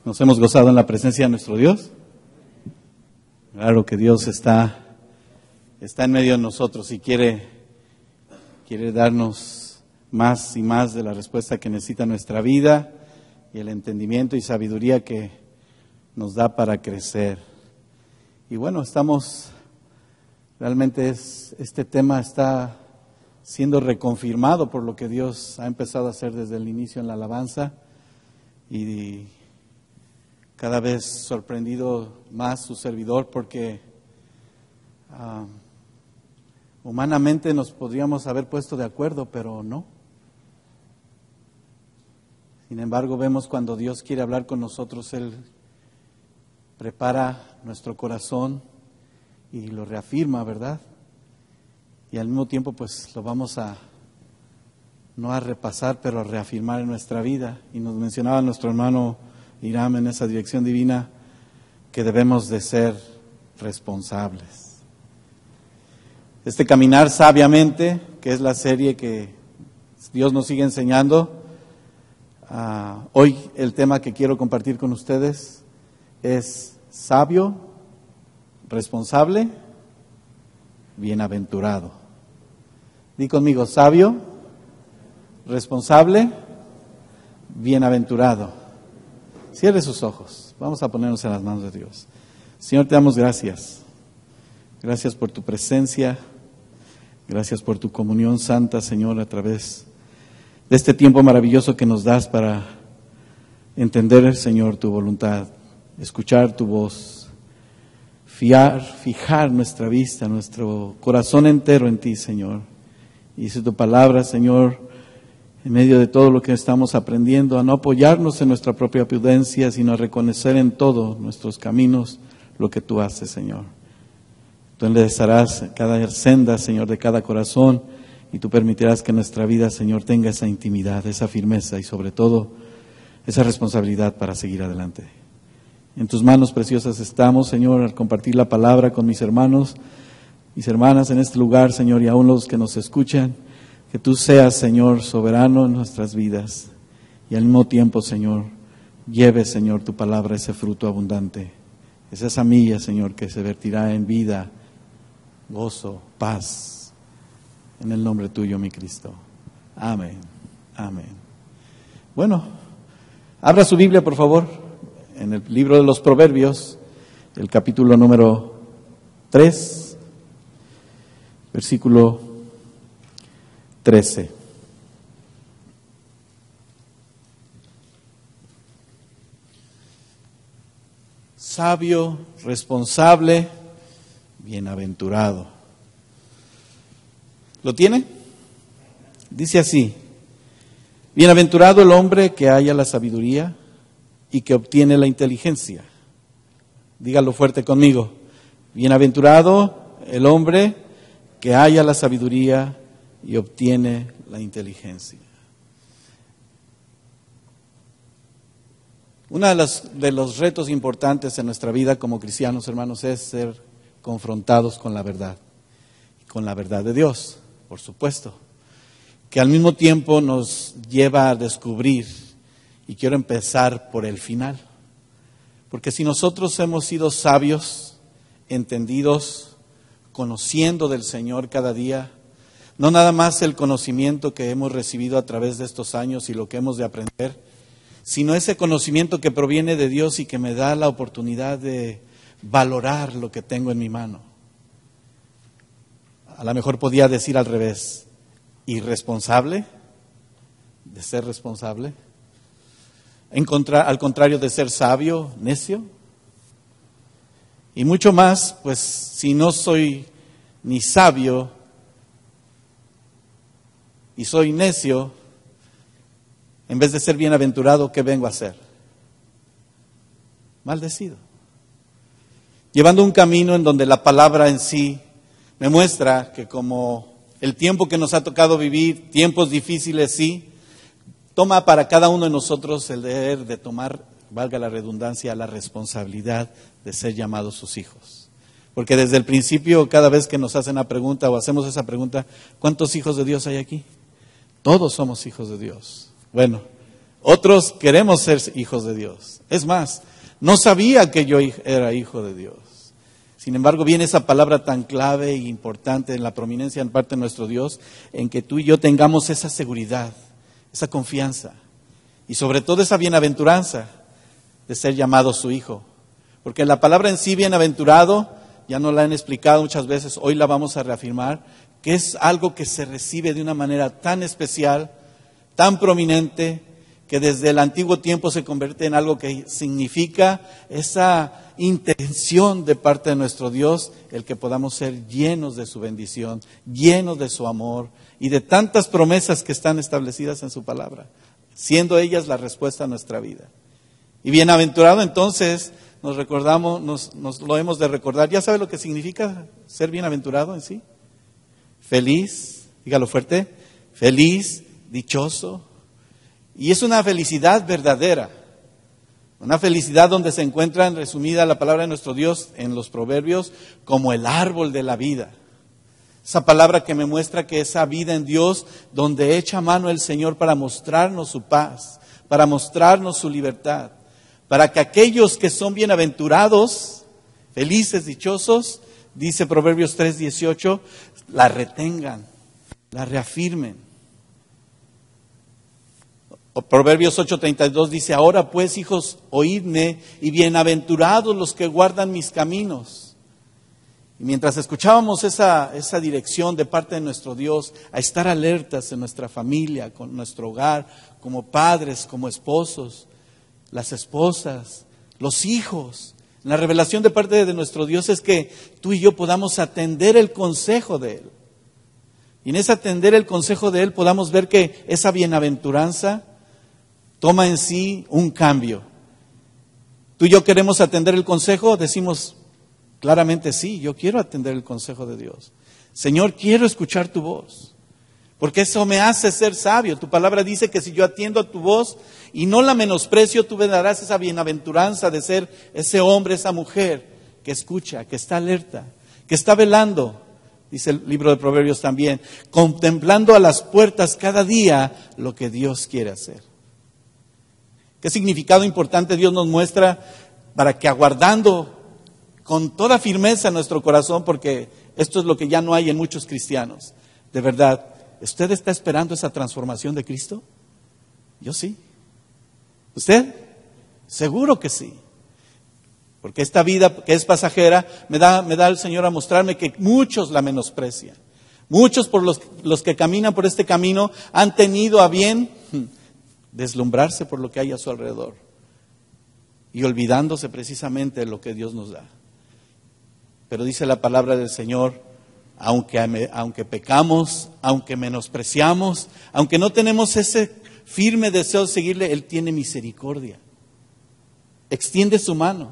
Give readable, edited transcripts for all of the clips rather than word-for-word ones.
Nos hemos gozado en la presencia de nuestro Dios. Claro que Dios está en medio de nosotros y quiere darnos más y más de la respuesta que necesita nuestra vida y el entendimiento y sabiduría que nos da para crecer. Y bueno, realmente este tema está siendo reconfirmado por lo que Dios ha empezado a hacer desde el inicio en la alabanza y cada vez sorprendido más su servidor porque humanamente nos podríamos haber puesto de acuerdo, pero no. Sin embargo, vemos cuando Dios quiere hablar con nosotros, Él prepara nuestro corazón y lo reafirma, ¿verdad? Y al mismo tiempo, pues lo vamos no a repasar, pero a reafirmar en nuestra vida. Y nos mencionaba nuestro hermano Hiram en esa dirección divina que debemos de ser responsables. Este caminar sabiamente, que es la serie que Dios nos sigue enseñando, hoy el tema que quiero compartir con ustedes es sabio, responsable, bienaventurado. Di conmigo, sabio, responsable, bienaventurado. Cierre sus ojos. Vamos a ponernos en las manos de Dios. Señor, te damos gracias. Gracias por tu presencia. Gracias por tu comunión santa, Señor, a través de este tiempo maravilloso que nos das para entender, Señor, tu voluntad, escuchar tu voz, fijar nuestra vista, nuestro corazón entero en ti, Señor. Y dice tu palabra, Señor, en medio de todo lo que estamos aprendiendo, a no apoyarnos en nuestra propia prudencia, sino a reconocer en todos nuestros caminos lo que tú haces, Señor. Tú enderezarás cada senda, Señor, de cada corazón, y tú permitirás que nuestra vida, Señor, tenga esa intimidad, esa firmeza y sobre todo esa responsabilidad para seguir adelante. En tus manos preciosas estamos, Señor, al compartir la palabra con mis hermanos, mis hermanas en este lugar, Señor, y aún los que nos escuchan. Que tú seas, Señor, soberano en nuestras vidas y al mismo tiempo, Señor, lleve, Señor, tu palabra, ese fruto abundante. Es esa semilla, Señor, que se vertirá en vida, gozo, paz. En el nombre tuyo, mi Cristo. Amén. Amén. Bueno, abra su Biblia, por favor, en el libro de los Proverbios, el capítulo número 3, versículo 13. Sabio, responsable, bienaventurado. ¿Lo tiene? Dice así: bienaventurado el hombre que halla la sabiduría y que obtiene la inteligencia. Dígalo fuerte conmigo. Bienaventurado el hombre que halla la sabiduría y obtiene la inteligencia. Uno de los retos importantes en nuestra vida como cristianos, hermanos, es ser confrontados con la verdad. Con la verdad de Dios, por supuesto. Que al mismo tiempo nos lleva a descubrir, y quiero empezar por el final. Porque si nosotros hemos sido sabios, entendidos, conociendo del Señor cada día, no nada más el conocimiento que hemos recibido a través de estos años y lo que hemos de aprender, sino ese conocimiento que proviene de Dios y que me da la oportunidad de valorar lo que tengo en mi mano. A lo mejor podía decir al revés, irresponsable, de ser responsable, al contrario de ser sabio, necio, y mucho más, pues si no soy ni sabio, y soy necio, en vez de ser bienaventurado, ¿qué vengo a hacer? Maldecido. Llevando un camino en donde la palabra en sí me muestra que como el tiempo que nos ha tocado vivir, tiempos difíciles sí, toma para cada uno de nosotros el deber de tomar, valga la redundancia, la responsabilidad de ser llamados sus hijos. Porque desde el principio, cada vez que nos hacen la pregunta o hacemos esa pregunta, ¿cuántos hijos de Dios hay aquí? Todos somos hijos de Dios. Bueno, Otros queremos ser hijos de Dios. Es más, no sabía que yo era hijo de Dios. Sin embargo, viene esa palabra tan clave e importante en la prominencia en parte de nuestro Dios, en que tú y yo tengamos esa seguridad, esa confianza y sobre todo esa bienaventuranza de ser llamado su hijo. Porque la palabra en sí, bienaventurado, ya nos la han explicado muchas veces, hoy la vamos a reafirmar, que es algo que se recibe de una manera tan especial, tan prominente, que desde el antiguo tiempo se convierte en algo que significa esa intención de parte de nuestro Dios, el que podamos ser llenos de su bendición, llenos de su amor y de tantas promesas que están establecidas en su palabra, siendo ellas la respuesta a nuestra vida. Y bienaventurado entonces, nos lo hemos de recordar. ¿Ya sabe lo que significa ser bienaventurado en sí? Feliz, dígalo fuerte, feliz, dichoso. Y es una felicidad verdadera, una felicidad donde se encuentra resumida la palabra de nuestro Dios en los proverbios como el árbol de la vida. Esa palabra que me muestra que esa vida en Dios, donde echa mano el Señor para mostrarnos su paz, para mostrarnos su libertad, para que aquellos que son bienaventurados, felices, dichosos, dice Proverbios 3:18, la retengan, la reafirmen. Proverbios 8:32 dice, ahora pues, hijos, oídme, y bienaventurados los que guardan mis caminos. Y mientras escuchábamos esa dirección de parte de nuestro Dios, a estar alertas en nuestra familia, con nuestro hogar, como padres, como esposos, las esposas, los hijos. La revelación de parte de nuestro Dios es que tú y yo podamos atender el consejo de Él. Y en ese atender el consejo de Él podamos ver que esa bienaventuranza toma en sí un cambio. Tú y yo queremos atender el consejo, decimos claramente sí, yo quiero atender el consejo de Dios. Señor, quiero escuchar tu voz, porque eso me hace ser sabio. Tu palabra dice que si yo atiendo a tu voz y no la menosprecio, tú me darás esa bienaventuranza de ser ese hombre, esa mujer que escucha, que está alerta, que está velando, dice el libro de Proverbios también, contemplando a las puertas cada día lo que Dios quiere hacer. ¿Qué significado importante Dios nos muestra para que aguardando con toda firmeza en nuestro corazón, porque esto es lo que ya no hay en muchos cristianos? De verdad, ¿usted está esperando esa transformación de Cristo? Yo sí. ¿Usted? Seguro que sí. Porque esta vida que es pasajera me da el Señor a mostrarme que muchos la menosprecian. Muchos por los que caminan por este camino han tenido a bien deslumbrarse por lo que hay a su alrededor y olvidándose precisamente de lo que Dios nos da. Pero dice la palabra del Señor, aunque pecamos, aunque menospreciamos, aunque no tenemos ese firme deseo de seguirle, Él tiene misericordia. Extiende su mano.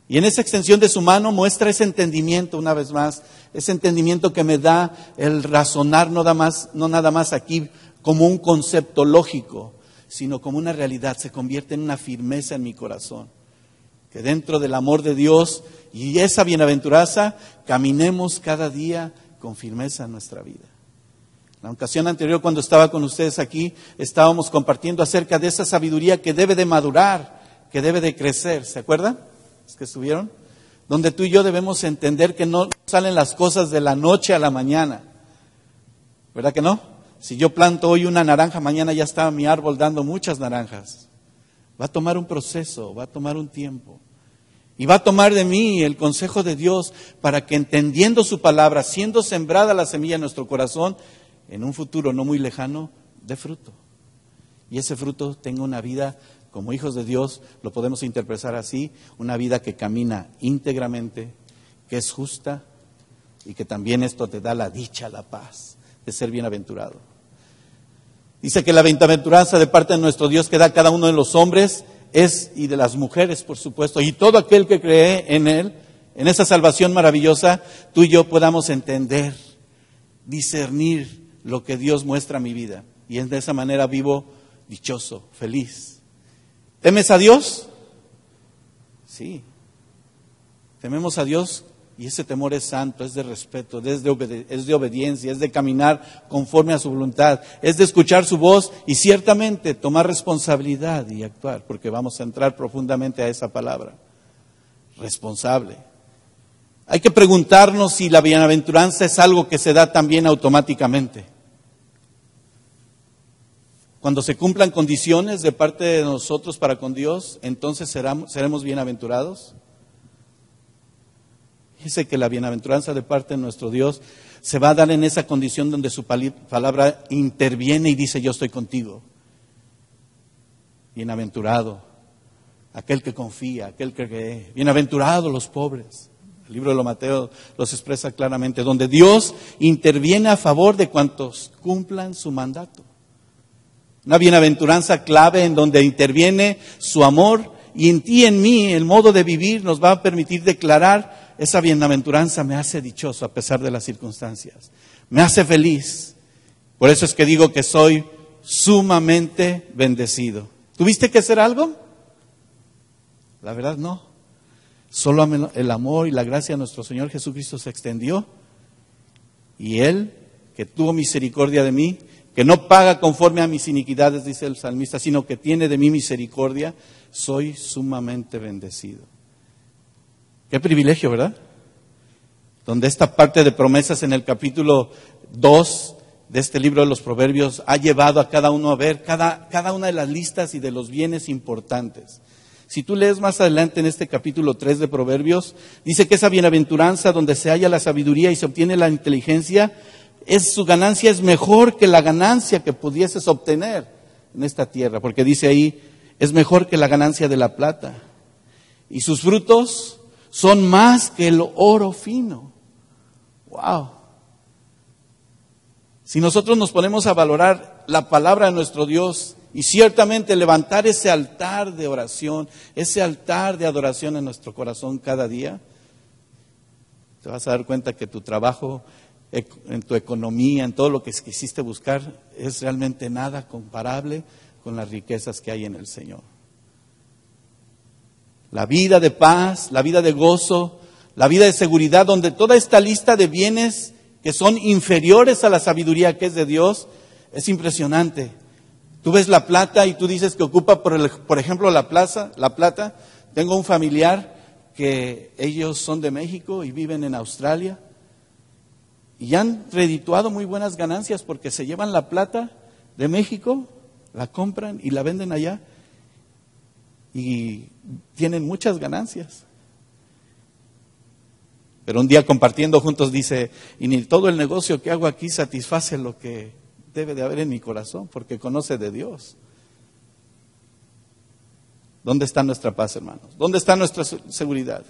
Y en esa extensión de su mano muestra ese entendimiento, una vez más, ese entendimiento que me da el razonar no nada más aquí como un concepto lógico, sino como una realidad. Se convierte en una firmeza en mi corazón. Que dentro del amor de Dios y esa bienaventuranza, caminemos cada día con firmeza en nuestra vida. La ocasión anterior, cuando estaba con ustedes aquí, estábamos compartiendo acerca de esa sabiduría que debe de madurar, que debe de crecer. ¿Se acuerdan? ¿Es que estuvieron? Donde tú y yo debemos entender que no salen las cosas de la noche a la mañana. ¿Verdad que no? Si yo planto hoy una naranja, mañana ya está mi árbol dando muchas naranjas. Va a tomar un proceso, va a tomar un tiempo. Y va a tomar de mí el consejo de Dios para que, entendiendo su palabra, siendo sembrada la semilla en nuestro corazón, en un futuro no muy lejano, dé fruto. Y ese fruto tenga una vida, como hijos de Dios, lo podemos interpretar así, una vida que camina íntegramente, que es justa y que también esto te da la dicha, la paz de ser bienaventurado. Dice que la bienaventuranza de parte de nuestro Dios que da a cada uno de los hombres es, y de las mujeres, por supuesto, y todo aquel que cree en Él, en esa salvación maravillosa, tú y yo podamos entender, discernir lo que Dios muestra a mi vida. Y de esa manera vivo dichoso, feliz. ¿Temes a Dios? Sí. Tememos a Dios Y ese temor es santo, es de respeto, es de obediencia, es de caminar conforme a su voluntad, es de escuchar su voz y ciertamente tomar responsabilidad y actuar, porque vamos a entrar profundamente a esa palabra, responsable. Hay que preguntarnos si la bienaventuranza es algo que se da también automáticamente. Cuando se cumplan condiciones de parte de nosotros para con Dios, entonces seremos bienaventurados. Dice que la bienaventuranza de parte de nuestro Dios se va a dar en esa condición donde su palabra interviene y dice: yo estoy contigo. Bienaventurado aquel que confía, aquel que cree. Bienaventurados los pobres. El libro de Mateo los expresa claramente, donde Dios interviene a favor de cuantos cumplan su mandato. Una bienaventuranza clave en donde interviene su amor, y en ti y en mí el modo de vivir nos va a permitir declarar: esa bienaventuranza me hace dichoso a pesar de las circunstancias, me hace feliz. Por eso es que digo que soy sumamente bendecido. ¿Tuviste que hacer algo? La verdad no. Solo el amor y la gracia de nuestro Señor Jesucristo se extendió, y Él, que tuvo misericordia de mí, que no paga conforme a mis iniquidades, dice el salmista, sino que tiene de mí misericordia, soy sumamente bendecido. Qué privilegio, ¿verdad? Donde esta parte de promesas en el capítulo 2 de este libro de los Proverbios ha llevado a cada uno a ver cada una de las listas y de los bienes importantes. Si tú lees más adelante en este capítulo 3 de Proverbios, dice que esa bienaventuranza donde se halla la sabiduría y se obtiene la inteligencia, su ganancia es mejor que la ganancia que pudieses obtener en esta tierra, porque dice ahí: es mejor que la ganancia de la plata, y sus frutos son más que el oro fino. ¡Wow! Si nosotros nos ponemos a valorar la palabra de nuestro Dios y ciertamente levantar ese altar de oración, ese altar de adoración en nuestro corazón cada día, te vas a dar cuenta que tu trabajo, en tu economía, en todo lo que quisiste buscar, es realmente nada comparable con las riquezas que hay en el Señor. La vida de paz, la vida de gozo, la vida de seguridad, donde toda esta lista de bienes que son inferiores a la sabiduría que es de Dios, es impresionante. Tú ves la plata y tú dices que ocupa, por ejemplo, la plata. Tengo un familiar que ellos son de México y viven en Australia, y han redituado muy buenas ganancias porque se llevan la plata de México, la compran y la venden allá, y tienen muchas ganancias. Pero un día compartiendo juntos dice: y ni todo el negocio que hago aquí satisface lo que debe de haber en mi corazón, porque conoce de Dios. ¿Dónde está nuestra paz, hermanos? ¿Dónde está nuestra seguridad?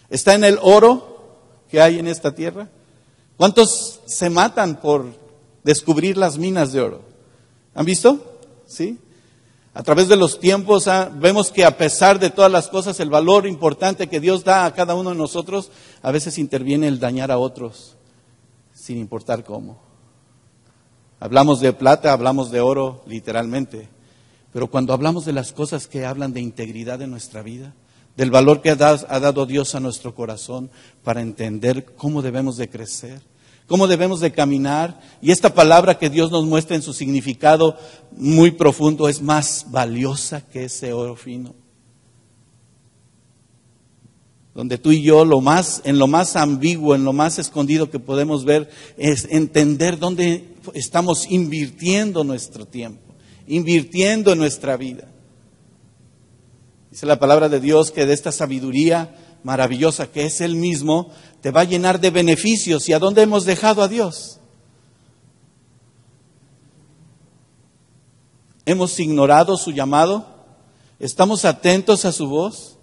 ¿Está en el oro que hay en esta tierra? ¿Cuántos se matan por descubrir las minas de oro? ¿Han visto? ¿Sí? A través de los tiempos vemos que a pesar de todas las cosas, el valor importante que Dios da a cada uno de nosotros, a veces interviene el dañar a otros, sin importar cómo. Hablamos de plata, hablamos de oro, literalmente. Pero cuando hablamos de las cosas que hablan de integridad en nuestra vida, del valor que ha dado Dios a nuestro corazón para entender cómo debemos de crecer, cómo debemos de caminar, y esta palabra que Dios nos muestra en su significado muy profundo es más valiosa que ese oro fino. Donde tú y yo en lo más ambiguo, en lo más escondido que podemos ver, es entender dónde estamos invirtiendo nuestro tiempo, invirtiendo en nuestra vida. Dice la palabra de Dios que de esta sabiduría maravillosa que es Él mismo, te va a llenar de beneficios. ¿Y a dónde hemos dejado a Dios? ¿Hemos ignorado su llamado? ¿Estamos atentos a su voz?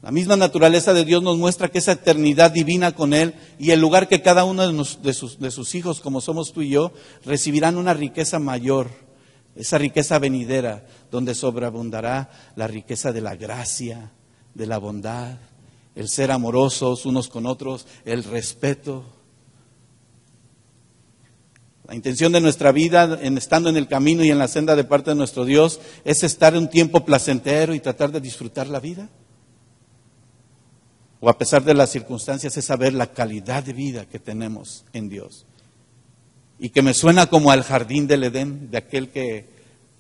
La misma naturaleza de Dios nos muestra que esa eternidad divina con Él y el lugar que cada uno de sus hijos, como somos tú y yo, recibirán una riqueza mayor, esa riqueza venidera, donde sobreabundará la riqueza de la gracia, de la bondad, el ser amorosos unos con otros, el respeto. La intención de nuestra vida, estando en el camino y en la senda de parte de nuestro Dios, es estar un tiempo placentero y tratar de disfrutar la vida. o a pesar de las circunstancias, es saber la calidad de vida que tenemos en Dios. Y que me suena como al jardín del Edén, de aquel que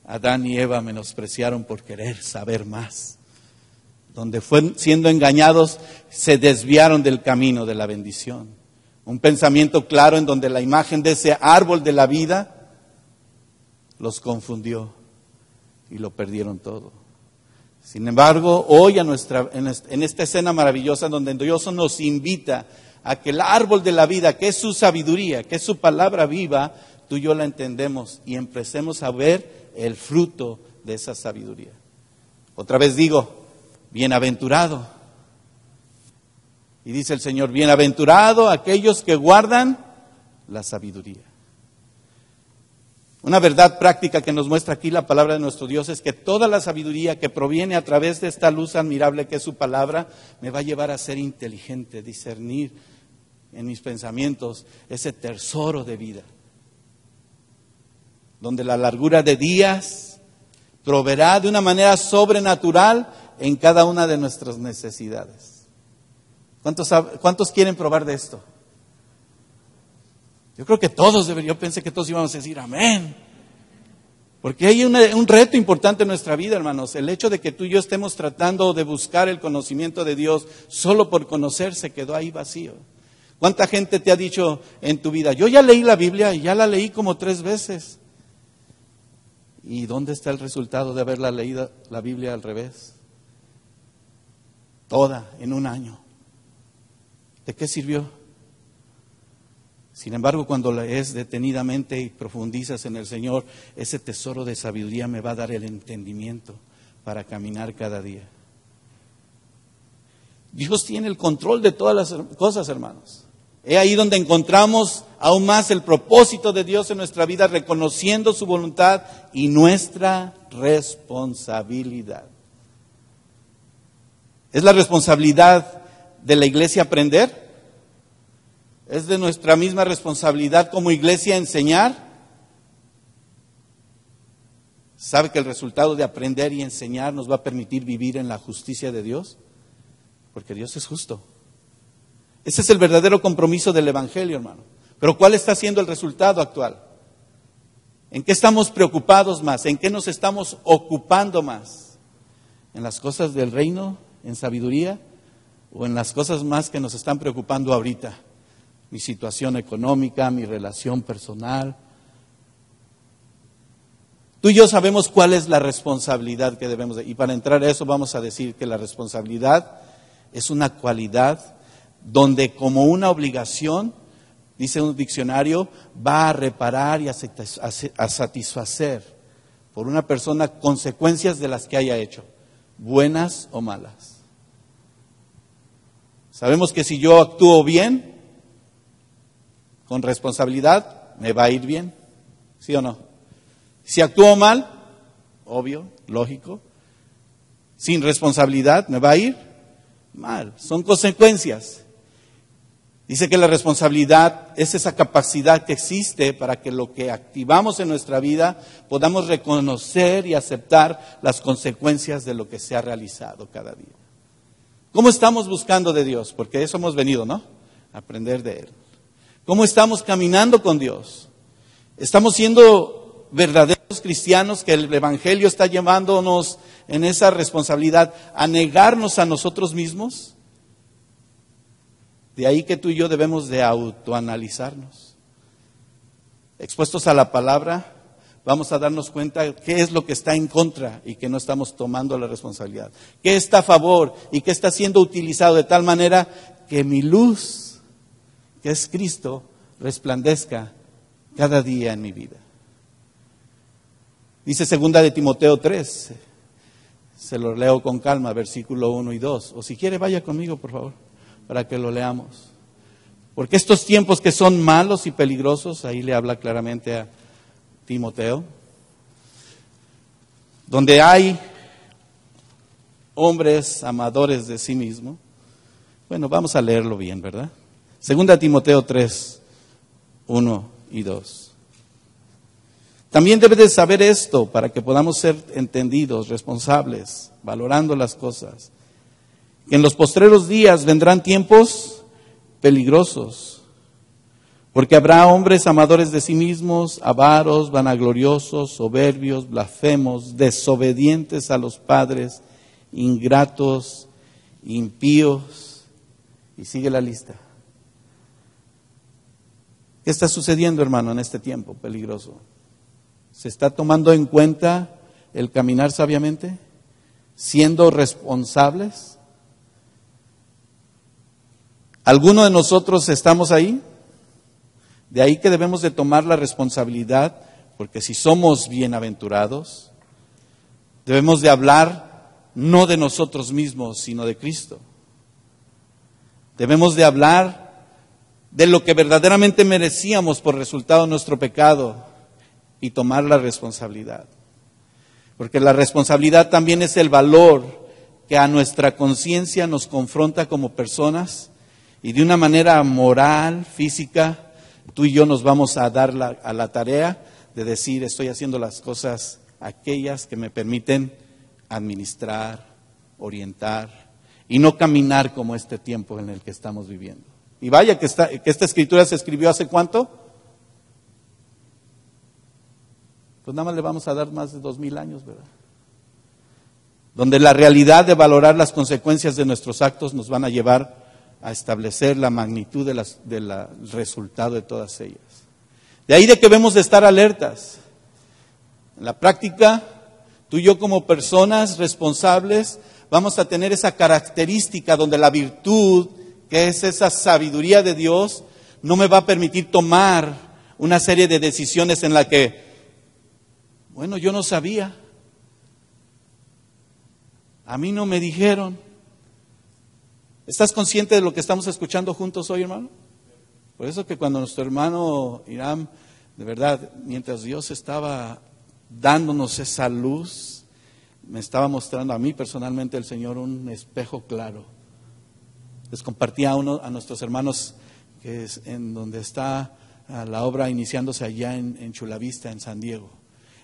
Adán y Eva menospreciaron por querer saber más. Donde siendo engañados, se desviaron del camino de la bendición. Un pensamiento claro en donde la imagen de ese árbol de la vida los confundió y lo perdieron todo. Sin embargo, hoy en esta escena maravillosa donde Dios nos invita a que el árbol de la vida, que es su sabiduría, que es su palabra viva, tú y yo la entendemos y empecemos a ver el fruto de esa sabiduría. Otra vez digo, bienaventurado. Y dice el Señor, bienaventurado aquellos que guardan la sabiduría. Una verdad práctica que nos muestra aquí la palabra de nuestro Dios es que toda la sabiduría que proviene a través de esta luz admirable que es su palabra, me va a llevar a ser inteligente, discernir en mis pensamientos ese tesoro de vida. Donde la largura de días proveerá de una sobrenatural en cada una de nuestras necesidades. ¿Cuántos quieren probar de esto? Yo creo que yo pensé que todos íbamos a decir amén. Porque hay un reto importante en nuestra vida, hermanos. El hecho de que tú y yo estemos tratando de buscar el conocimiento de Dios solo por conocer se quedó ahí vacío. ¿Cuánta gente te ha dicho en tu vida, yo ya leí la Biblia y ya la leí como 3 veces? ¿Y dónde está el resultado de haberla leído la Biblia al revés? Toda en un año. ¿De qué sirvió? Sin embargo, cuando lees detenidamente y profundizas en el Señor, ese tesoro de sabiduría me va a dar el entendimiento para caminar cada día. Dios tiene el control de todas las cosas, hermanos. Es ahí donde encontramos aún más el propósito de Dios en nuestra vida, reconociendo su voluntad y nuestra responsabilidad. ¿Es la responsabilidad de la iglesia aprender? ¿Es de nuestra misma responsabilidad como iglesia enseñar? ¿Sabe que el resultado de aprender y enseñar nos va a permitir vivir en la justicia de Dios? Porque Dios es justo. Ese es el verdadero compromiso del Evangelio, hermano. Pero ¿cuál está siendo el resultado actual? ¿En qué estamos preocupados más? ¿En qué nos estamos ocupando más? ¿En las cosas del reino, en sabiduría? ¿O en las cosas más que nos están preocupando ahorita? Mi situación económica, mi relación personal. Tú y yo sabemos cuál es la responsabilidad que debemos de. Y para entrar a eso vamos a decir que la responsabilidad es una cualidad donde como una obligación, dice un diccionario, va a reparar y a satisfacer por una persona consecuencias de las que haya hecho, buenas o malas. Sabemos que si yo actúo bien, con responsabilidad, me va a ir bien, ¿sí o no? Si actúo mal, obvio, lógico, sin responsabilidad, me va a ir mal. Son consecuencias. Dice que la responsabilidad es esa capacidad que existe para que lo que activamos en nuestra vida podamos reconocer y aceptar las consecuencias de lo que se ha realizado cada día. ¿Cómo estamos buscando de Dios? Porque eso hemos venido, ¿no? A aprender de Él. ¿Cómo estamos caminando con Dios? ¿Estamos siendo verdaderos cristianos que el Evangelio está llevándonos en esa responsabilidad a negarnos a nosotros mismos? De ahí que tú y yo debemos de autoanalizarnos. Expuestos a la palabra, vamos a darnos cuenta qué es lo que está en contra y que no estamos tomando la responsabilidad. ¿Qué está a favor y qué está siendo utilizado de tal manera que mi luz, que es Cristo, resplandezca cada día en mi vida? Dice 2 de Timoteo 3, se lo leo con calma, versículo 1 y 2. O si quiere, vaya conmigo, por favor, para que lo leamos. Porque estos tiempos que son malos y peligrosos, ahí le habla claramente a Timoteo, donde hay hombres amadores de sí mismo. Bueno, vamos a leerlo bien, ¿verdad? 2 Timoteo 3, 1 y 2. También debes de saber esto para que podamos ser entendidos, responsables, valorando las cosas. que en los postreros días vendrán tiempos peligrosos, porque habrá hombres amadores de sí mismos, avaros, vanagloriosos, soberbios, blasfemos, desobedientes a los padres, ingratos, impíos, y sigue la lista. ¿Qué está sucediendo, hermano, en este tiempo peligroso? ¿Se está tomando en cuenta el caminar sabiamente? ¿Siendo responsables? ¿Alguno de nosotros estamos ahí? De ahí que debemos de tomar la responsabilidad, porque si somos bienaventurados, debemos de hablar no de nosotros mismos, sino de Cristo. Debemos de hablar de lo que verdaderamente merecíamos por resultado de nuestro pecado y tomar la responsabilidad. Porque la responsabilidad también es el valor que a nuestra conciencia nos confronta como personas, y de una manera moral, física, tú y yo nos vamos a dar a la tarea de decir, estoy haciendo las cosas aquellas que me permiten administrar, orientar y no caminar como este tiempo en el que estamos viviendo. Y vaya que esta escritura se escribió ¿hace cuánto? Pues nada más le vamos a dar más de 2000 años, ¿verdad? Donde la realidad de valorar las consecuencias de nuestros actos nos van a llevar a establecer la magnitud del resultado de todas ellas. De ahí de que debemos de estar alertas. En la práctica, tú y yo como personas responsables vamos a tener esa característica donde la virtud, que es esa sabiduría de Dios, no me va a permitir tomar una serie de decisiones en la que, bueno, yo no sabía, a mí no me dijeron. ¿Estás consciente de lo que estamos escuchando juntos hoy, hermano? Por eso que cuando nuestro hermano Irán, de verdad, mientras Dios estaba dándonos esa luz, me estaba mostrando a mí personalmente el Señor un espejo claro. Les compartía a nuestros hermanos que es en donde está la obra iniciándose allá en Chula Vista, en San Diego.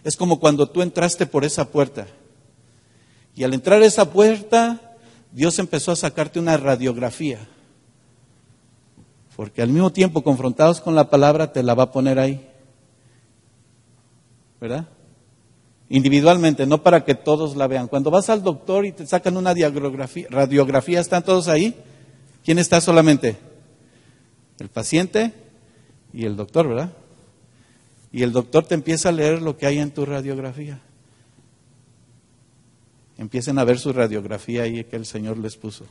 Es como cuando tú entraste por esa puerta, y al entrar a esa puerta, Dios empezó a sacarte una radiografía, porque al mismo tiempo, confrontados con la palabra, te la va a poner ahí, ¿verdad? Individualmente, no para que todos la vean. Cuando vas al doctor y te sacan una radiografía, ¿están todos ahí? ¿Quién está solamente? El paciente y el doctor, ¿verdad? Y el doctor te empieza a leer lo que hay en tu radiografía. Empiecen a ver su radiografía ahí que el Señor les puso,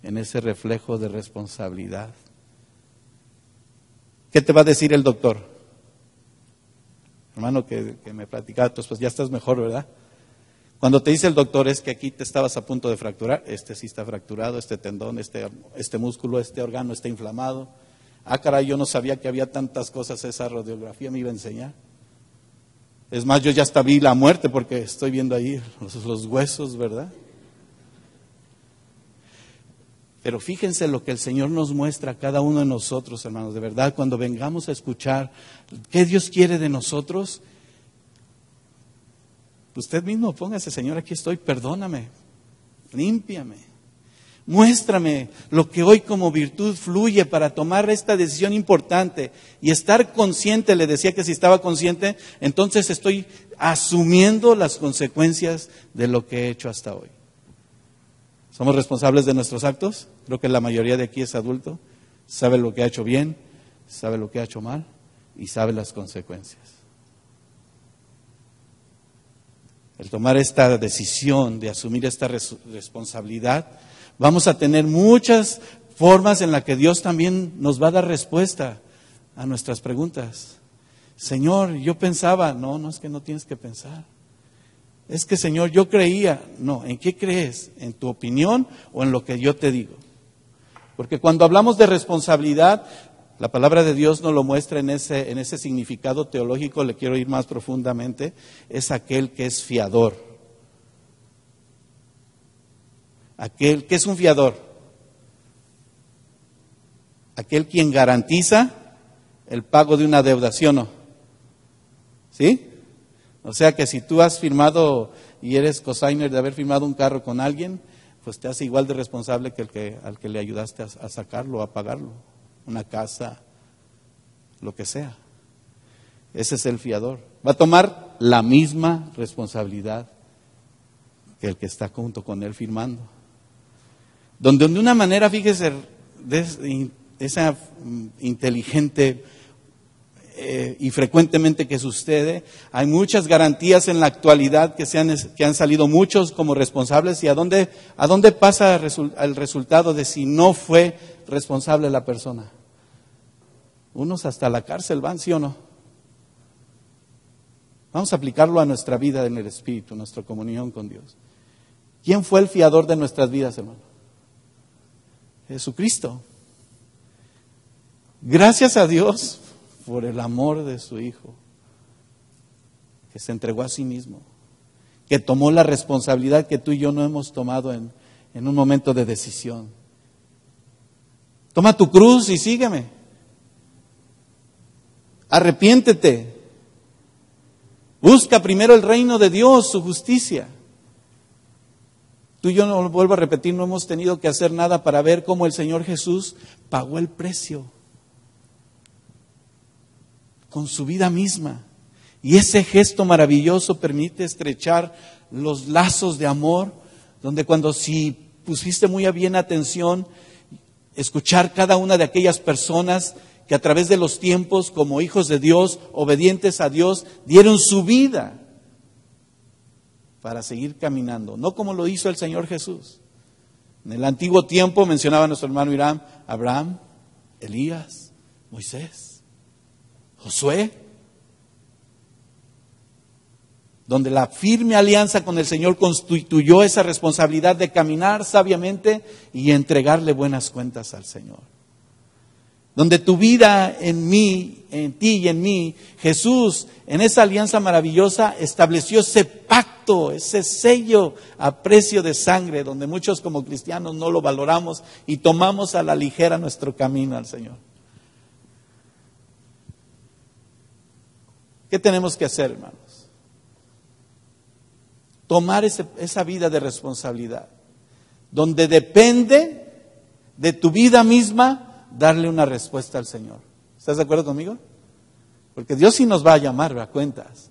en ese reflejo de responsabilidad. ¿Qué te va a decir el doctor? Hermano, que me platicaba, pues ya estás mejor, ¿verdad? Cuando te dice el doctor es que aquí te estabas a punto de fracturar, este sí está fracturado, este tendón, este músculo, este órgano está inflamado. Ah, caray, yo no sabía que había tantas cosas, esa radiografía me iba a enseñar. Es más, yo ya hasta vi la muerte porque estoy viendo ahí los huesos, ¿verdad? Pero fíjense lo que el Señor nos muestra a cada uno de nosotros, hermanos. De verdad, cuando vengamos a escuchar qué Dios quiere de nosotros, usted mismo póngase, Señor, aquí estoy, perdóname, límpiame. Muéstrame lo que hoy como virtud fluye para tomar esta decisión importante y estar consciente. Le decía que si estaba consciente, entonces estoy asumiendo las consecuencias de lo que he hecho hasta hoy. ¿Somos responsables de nuestros actos? Creo que la mayoría de aquí es adulto, sabe lo que ha hecho bien, sabe lo que ha hecho mal y sabe las consecuencias. El tomar esta decisión de asumir esta responsabilidad, vamos a tener muchas formas en las que Dios también nos va a dar respuesta a nuestras preguntas. Señor, yo pensaba, no es que no tienes que pensar. Es que, Señor, yo creía. No, ¿en qué crees? ¿En tu opinión o en lo que yo te digo? Porque cuando hablamos de responsabilidad, la palabra de Dios nos lo muestra en ese significado teológico, le quiero ir más profundamente, es aquel que es fiador. Aquel que es un fiador, aquel quien garantiza el pago de una deuda, ¿sí o no? ¿Sí? O sea que si tú has firmado y eres cosigner de haber firmado un carro con alguien, pues te hace igual de responsable que al que le ayudaste a sacarlo, a pagarlo, una casa, lo que sea. Ese es el fiador. Va a tomar la misma responsabilidad que el que está junto con él firmando. Donde de una manera, fíjese, esa inteligente y frecuentemente que sucede, hay muchas garantías en la actualidad que han salido muchos como responsables. ¿Y a dónde pasa el resultado de si no fue responsable la persona? Unos hasta la cárcel van, ¿sí o no? Vamos a aplicarlo a nuestra vida en el Espíritu, nuestra comunión con Dios. ¿Quién fue el fiador de nuestras vidas, hermano? Jesucristo. Gracias a Dios por el amor de su Hijo, que se entregó a sí mismo, que tomó la responsabilidad que tú y yo no hemos tomado en un momento de decisión. Toma tu cruz y sígueme. Arrepiéntete. Busca primero el reino de Dios, su justicia. Tú y yo, no lo vuelvo a repetir, no hemos tenido que hacer nada para ver cómo el Señor Jesús pagó el precio con su vida misma. Y ese gesto maravilloso permite estrechar los lazos de amor, donde cuando si pusiste muy bien atención, escuchar cada una de aquellas personas que a través de los tiempos, como hijos de Dios, obedientes a Dios, dieron su vida para seguir caminando, no como lo hizo el Señor Jesús. En el antiguo tiempo mencionaba nuestro hermano Irán, Abraham, Elías, Moisés, Josué, donde la firme alianza con el Señor constituyó esa responsabilidad de caminar sabiamente y entregarle buenas cuentas al Señor. Donde tu vida en mí, en ti y en mí, Jesús, en esa alianza maravillosa, estableció ese pacto, ese sello a precio de sangre, donde muchos como cristianos no lo valoramos y tomamos a la ligera nuestro camino al Señor. ¿Qué tenemos que hacer, hermanos? Tomar esa vida de responsabilidad, donde depende de tu vida misma darle una respuesta al Señor. ¿Estás de acuerdo conmigo? Porque Dios sí nos va a llamar a cuentas.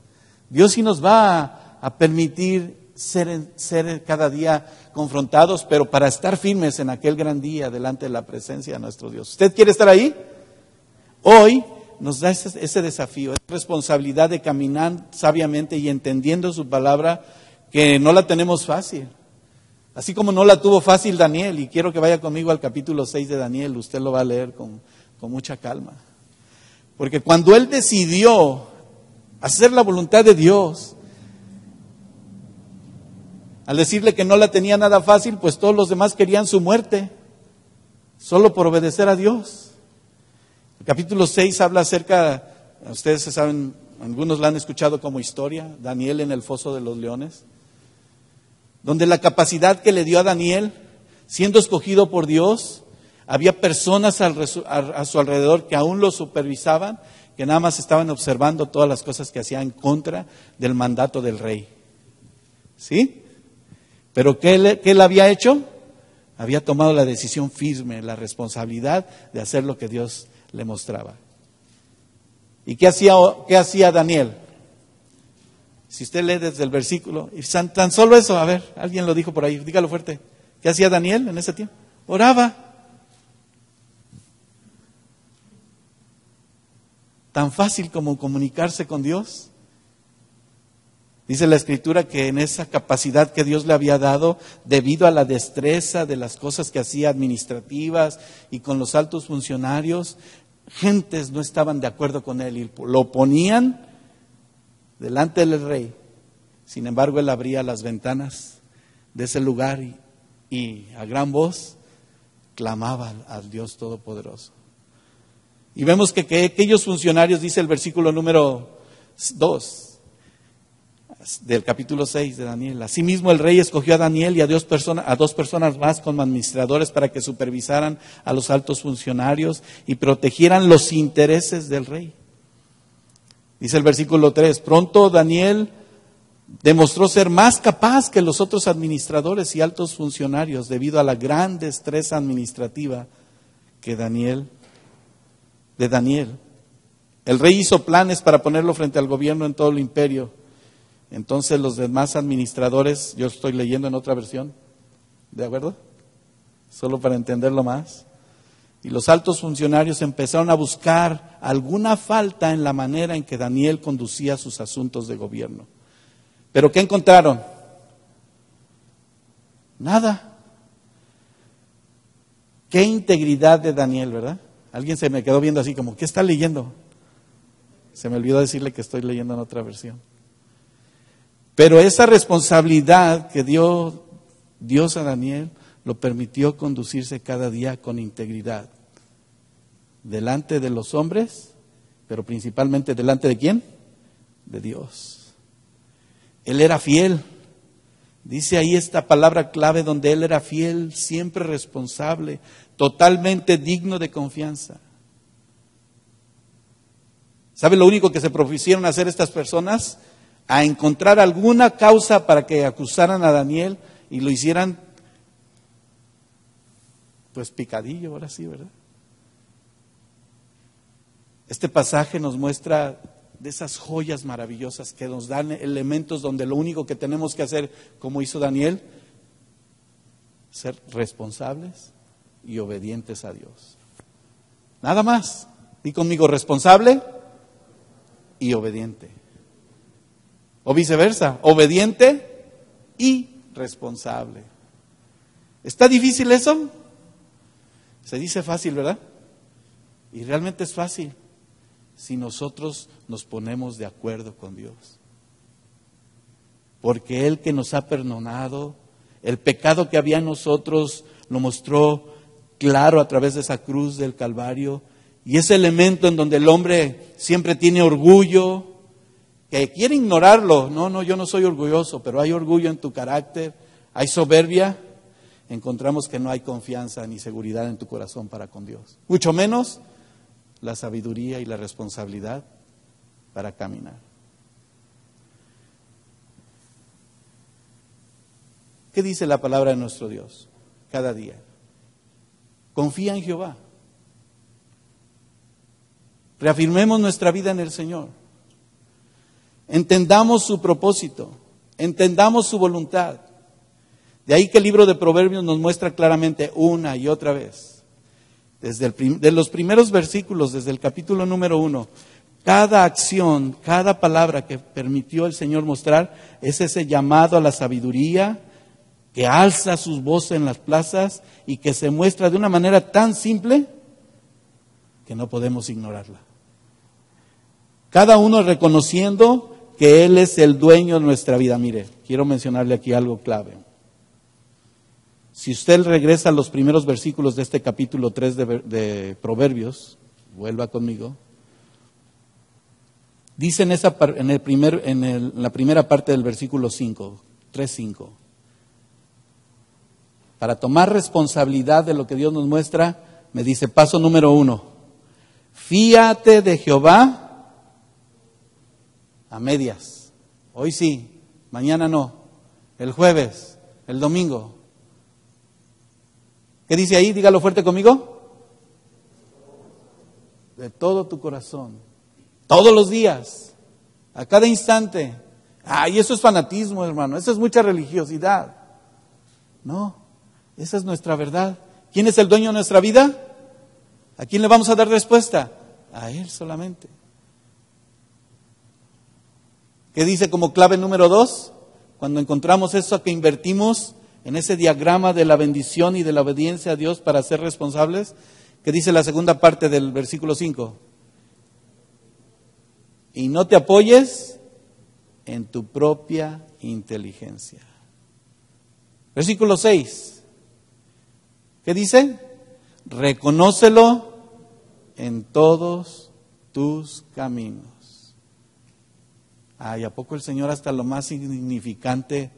Dios sí nos va a permitir ser cada día confrontados, pero para estar firmes en aquel gran día delante de la presencia de nuestro Dios. ¿Usted quiere estar ahí? Hoy nos da ese desafío, esa responsabilidad de caminar sabiamente y entendiendo su palabra, que no la tenemos fácil. Así como no la tuvo fácil Daniel, y quiero que vaya conmigo al capítulo 6 de Daniel, usted lo va a leer con mucha calma. Porque cuando él decidió hacer la voluntad de Dios, al decirle que no la tenía nada fácil, pues todos los demás querían su muerte, solo por obedecer a Dios. El capítulo 6 habla acerca, ustedes saben, algunos la han escuchado como historia, Daniel en el foso de los leones, donde la capacidad que le dio a Daniel, siendo escogido por Dios, había personas a su alrededor que aún lo supervisaban, que nada más estaban observando todas las cosas que hacía en contra del mandato del rey. ¿Sí? Pero ¿qué él había hecho? Había tomado la decisión firme, la responsabilidad de hacer lo que Dios le mostraba. ¿Y qué hacía Daniel? Si usted lee desde el versículo, y tan solo eso, a ver, alguien lo dijo por ahí, dígalo fuerte. ¿Qué hacía Daniel en ese tiempo? Oraba. Tan fácil como comunicarse con Dios. Dice la Escritura que en esa capacidad que Dios le había dado, debido a la destreza de las cosas que hacía administrativas y con los altos funcionarios, gentes no estaban de acuerdo con él y lo ponían delante del rey. Sin embargo, él abría las ventanas de ese lugar y a gran voz clamaba al Dios Todopoderoso. Y vemos que aquellos funcionarios, dice el versículo número 2 del capítulo 6 de Daniel. Asimismo, el rey escogió a Daniel y a dos personas más como administradores para que supervisaran a los altos funcionarios y protegieran los intereses del rey. Dice el versículo 3, pronto Daniel demostró ser más capaz que los otros administradores y altos funcionarios debido a la gran destreza administrativa de Daniel. El rey hizo planes para ponerlo frente al gobierno en todo el imperio. Entonces los demás administradores, yo estoy leyendo en otra versión, ¿de acuerdo? Solo para entenderlo más. Y los altos funcionarios empezaron a buscar alguna falta en la manera en que Daniel conducía sus asuntos de gobierno. ¿Pero qué encontraron? Nada. Qué integridad de Daniel, ¿verdad? Alguien se me quedó viendo así como, ¿qué está leyendo? Se me olvidó decirle que estoy leyendo en otra versión. Pero esa responsabilidad que dio Dios a Daniel lo permitió conducirse cada día con integridad. Delante de los hombres, pero principalmente delante de ¿quién? De Dios. Él era fiel. Dice ahí esta palabra clave donde él era fiel, siempre responsable, totalmente digno de confianza. ¿Sabe lo único que se propusieron hacer estas personas? A encontrar alguna causa para que acusaran a Daniel y lo hicieran, pues picadillo, ahora sí, ¿verdad? Este pasaje nos muestra de esas joyas maravillosas que nos dan elementos donde lo único que tenemos que hacer, como hizo Daniel, ser responsables y obedientes a Dios. Nada más. Di conmigo, responsable y obediente. O viceversa, obediente y responsable. ¿Está difícil eso? Se dice fácil, ¿verdad? Y realmente es fácil si nosotros nos ponemos de acuerdo con Dios. Porque Él que nos ha perdonado, el pecado que había en nosotros lo mostró claro a través de esa cruz del Calvario. Y ese elemento en donde el hombre siempre tiene orgullo, que quiere ignorarlo. No, yo no soy orgulloso, pero hay orgullo en tu carácter, hay soberbia. Encontramos que no hay confianza ni seguridad en tu corazón para con Dios. Mucho menos la sabiduría y la responsabilidad para caminar. ¿Qué dice la palabra de nuestro Dios cada día? Confía en Jehová. Reafirmemos nuestra vida en el Señor. Entendamos su propósito. Entendamos su voluntad. De ahí que el libro de Proverbios nos muestra claramente una y otra vez. De los primeros versículos, desde el capítulo número 1, cada acción, cada palabra que permitió el Señor mostrar es ese llamado a la sabiduría que alza sus voces en las plazas y que se muestra de una manera tan simple que no podemos ignorarla. Cada uno reconociendo que Él es el dueño de nuestra vida. Mire, quiero mencionarle aquí algo clave. Si usted regresa a los primeros versículos de este capítulo 3 de Proverbios, vuelva conmigo, dice en la primera parte del versículo 5, 3:5, para tomar responsabilidad de lo que Dios nos muestra, me dice, paso número 1, fíate de Jehová a medias. Hoy sí, mañana no, el jueves, el domingo. ¿Qué dice ahí? Dígalo fuerte conmigo. De todo tu corazón. Todos los días. A cada instante. Y eso es fanatismo, hermano. Eso es mucha religiosidad. No, esa es nuestra verdad. ¿Quién es el dueño de nuestra vida? ¿A quién le vamos a dar respuesta? A Él solamente. ¿Qué dice como clave número 2? Cuando encontramos eso que invertimos en ese diagrama de la bendición y de la obediencia a Dios para ser responsables, que dice la segunda parte del versículo 5. Y no te apoyes en tu propia inteligencia. Versículo 6. ¿Qué dice? Reconócelo en todos tus caminos. ¿Y a poco el Señor hasta lo más insignificante?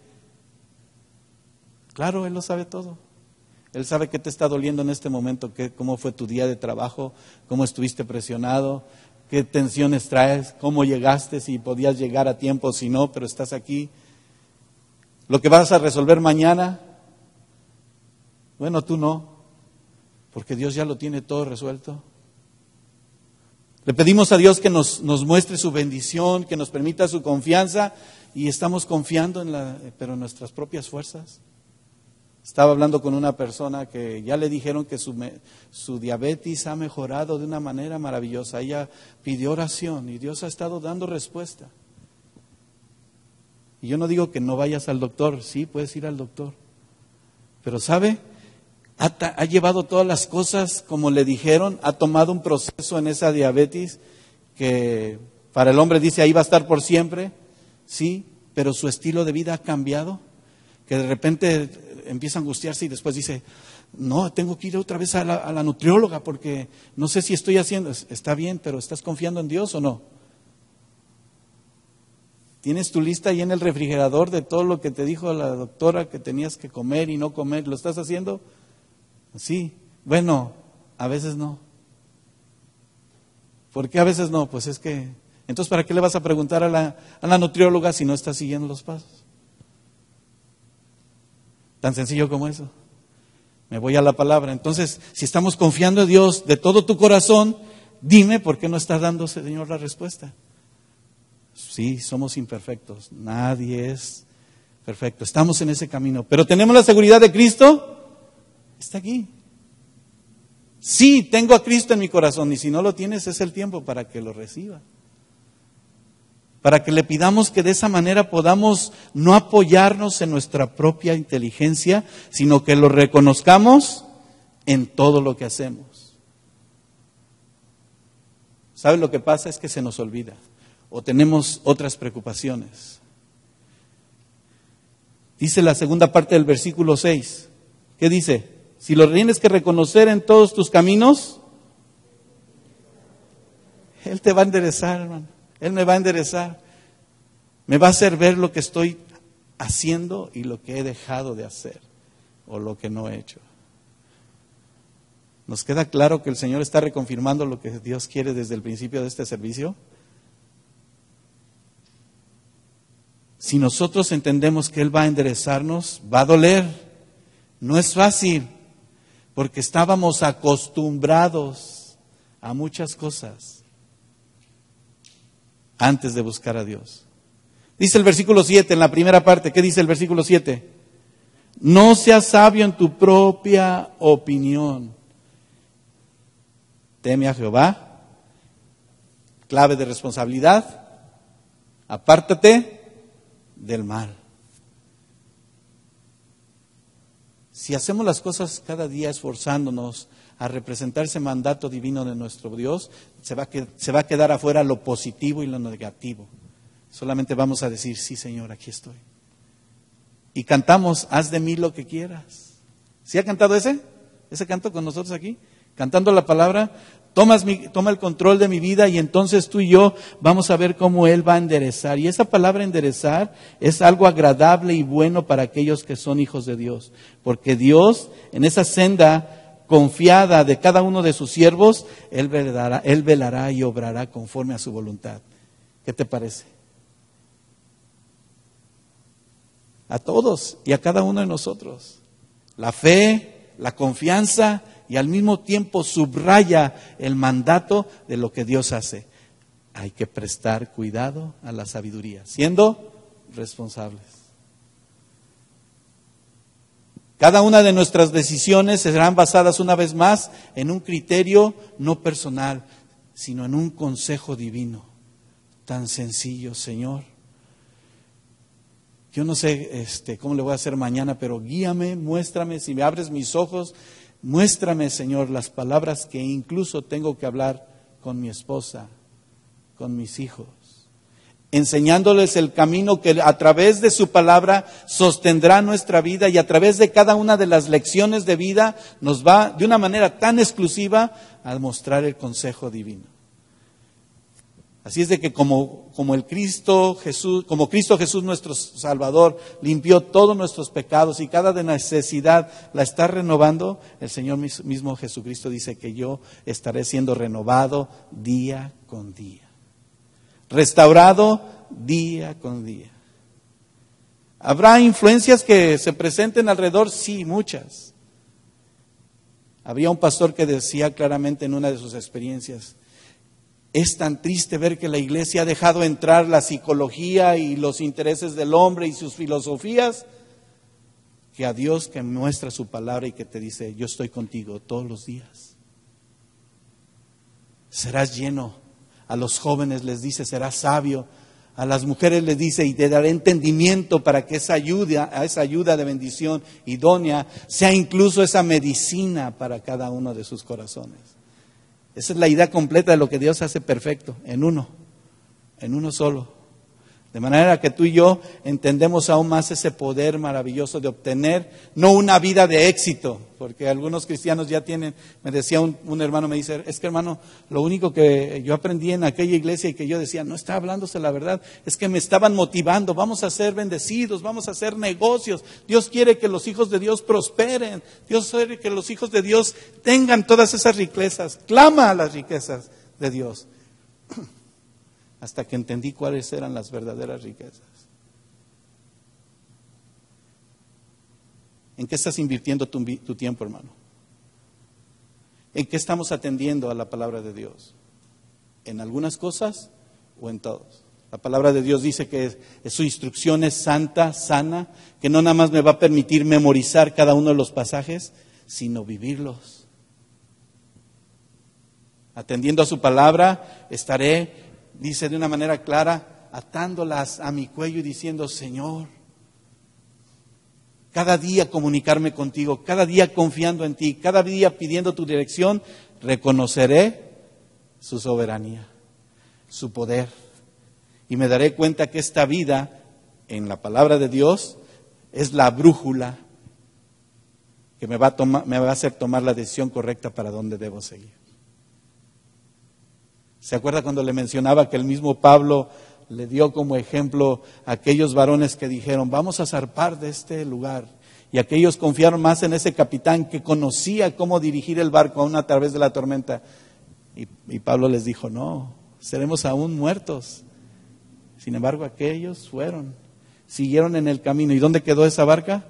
Claro, Él lo sabe todo. Él sabe qué te está doliendo en este momento, cómo fue tu día de trabajo, cómo estuviste presionado, qué tensiones traes, cómo llegaste, si podías llegar a tiempo, si no, pero estás aquí. Lo que vas a resolver mañana, bueno, tú no, porque Dios ya lo tiene todo resuelto. Le pedimos a Dios que nos muestre su bendición, que nos permita su confianza, y estamos confiando pero en nuestras propias fuerzas. Estaba hablando con una persona que ya le dijeron que su diabetes ha mejorado de una manera maravillosa. Ella pidió oración y Dios ha estado dando respuesta. Y yo no digo que no vayas al doctor, sí, puedes ir al doctor. Pero ¿sabe? Ha llevado todas las cosas como le dijeron, ha tomado un proceso en esa diabetes que para el hombre dice ahí va a estar por siempre, sí, pero su estilo de vida ha cambiado, que de repente empieza a angustiarse y después dice, no, tengo que ir otra vez a la nutrióloga porque no sé si estoy haciendo, está bien, pero ¿estás confiando en Dios o no? ¿Tienes tu lista ahí en el refrigerador de todo lo que te dijo la doctora que tenías que comer y no comer? ¿Lo estás haciendo? Sí, bueno, a veces no. ¿Por qué a veces no? Pues es que, entonces ¿para qué le vas a preguntar a la nutrióloga si no estás siguiendo los pasos? Tan sencillo como eso. Me voy a la palabra. Entonces, si estamos confiando en Dios de todo tu corazón, dime por qué no está dando, Señor, la respuesta. Sí, somos imperfectos. Nadie es perfecto. Estamos en ese camino. Pero tenemos la seguridad de Cristo. Está aquí. Sí, tengo a Cristo en mi corazón. Y si no lo tienes, es el tiempo para que lo reciba. Para que le pidamos que de esa manera podamos no apoyarnos en nuestra propia inteligencia, sino que lo reconozcamos en todo lo que hacemos. ¿Saben lo que pasa? Es que se nos olvida o tenemos otras preocupaciones. Dice la segunda parte del versículo 6. ¿Qué dice? Si lo tienes que reconocer en todos tus caminos, Él te va a enderezar, hermano. Él me va a enderezar. Me va a hacer ver lo que estoy haciendo y lo que he dejado de hacer o lo que no he hecho. ¿Nos queda claro que el Señor está reconfirmando lo que Dios quiere desde el principio de este servicio? Si nosotros entendemos que Él va a enderezarnos, va a doler. No es fácil, porque estábamos acostumbrados a muchas cosas antes de buscar a Dios. Dice el versículo 7 en la primera parte. ¿Qué dice el versículo 7? No seas sabio en tu propia opinión. Teme a Jehová. Clave de responsabilidad. Apártate del mal. Si hacemos las cosas cada día esforzándonos a representar ese mandato divino de nuestro Dios, se va a quedar afuera lo positivo y lo negativo. Solamente vamos a decir, sí, Señor, aquí estoy. Y cantamos, haz de mí lo que quieras. ¿Sí ha cantado ese canto con nosotros aquí? Cantando la palabra, toma el control de mi vida y entonces tú y yo vamos a ver cómo Él va a enderezar. Y esa palabra enderezar es algo agradable y bueno para aquellos que son hijos de Dios. Porque Dios, en esa senda confiada de cada uno de sus siervos, Él velará y obrará conforme a su voluntad. ¿Qué te parece? A todos y a cada uno de nosotros. La fe, la confianza y al mismo tiempo subraya el mandato de lo que Dios hace. Hay que prestar cuidado a la sabiduría, siendo responsables. Cada una de nuestras decisiones serán basadas una vez más en un criterio no personal, sino en un consejo divino. Tan sencillo, Señor. Yo no sé cómo le voy a hacer mañana, pero guíame, muéstrame, si me abres mis ojos, muéstrame, Señor, las palabras que incluso tengo que hablar con mi esposa, con mis hijos, enseñándoles el camino que a través de su palabra sostendrá nuestra vida y a través de cada una de las lecciones de vida nos va de una manera tan exclusiva a mostrar el consejo divino. Así es de que como Cristo Jesús nuestro Salvador limpió todos nuestros pecados y cada necesidad la está renovando, el Señor mismo Jesucristo dice que yo estaré siendo renovado día con día, restaurado día con día. ¿Habrá influencias que se presenten alrededor? Sí, muchas. Había un pastor que decía claramente en una de sus experiencias: es tan triste ver que la iglesia ha dejado entrar la psicología y los intereses del hombre y sus filosofías, que a Dios que muestra su palabra y que te dice: yo estoy contigo todos los días. Serás lleno. A los jóvenes les dice: serás sabio. A las mujeres les dice: y te daré entendimiento para que esa ayuda de bendición idónea sea incluso esa medicina para cada uno de sus corazones. Esa es la idea completa de lo que Dios hace perfecto, en uno solo. De manera que tú y yo entendemos aún más ese poder maravilloso de obtener, no una vida de éxito, porque algunos cristianos ya tienen, me decía un hermano, me dice: es que hermano, lo único que yo aprendí en aquella iglesia y que yo decía, no está hablándose la verdad, es que me estaban motivando, vamos a ser bendecidos, vamos a hacer negocios, Dios quiere que los hijos de Dios prosperen, Dios quiere que los hijos de Dios tengan todas esas riquezas, clama a las riquezas de Dios. Hasta que entendí cuáles eran las verdaderas riquezas. ¿En qué estás invirtiendo tu tiempo, hermano? ¿En qué estamos atendiendo a la palabra de Dios? ¿En algunas cosas o en todas? La palabra de Dios dice que su instrucción es santa, sana, que no nada más me va a permitir memorizar cada uno de los pasajes, sino vivirlos. Atendiendo a su palabra, estaré, dice de una manera clara, atándolas a mi cuello y diciendo: Señor, cada día comunicarme contigo, cada día confiando en ti, cada día pidiendo tu dirección, reconoceré su soberanía, su poder, y me daré cuenta que esta vida en la palabra de Dios es la brújula que me va a hacer tomar la decisión correcta para dónde debo seguir. ¿Se acuerda cuando le mencionaba que el mismo Pablo le dio como ejemplo a aquellos varones que dijeron: vamos a zarpar de este lugar? Y aquellos confiaron más en ese capitán que conocía cómo dirigir el barco aún a través de la tormenta. Y Pablo les dijo: no, seremos aún muertos. Sin embargo, aquellos siguieron en el camino. ¿Y dónde quedó esa barca?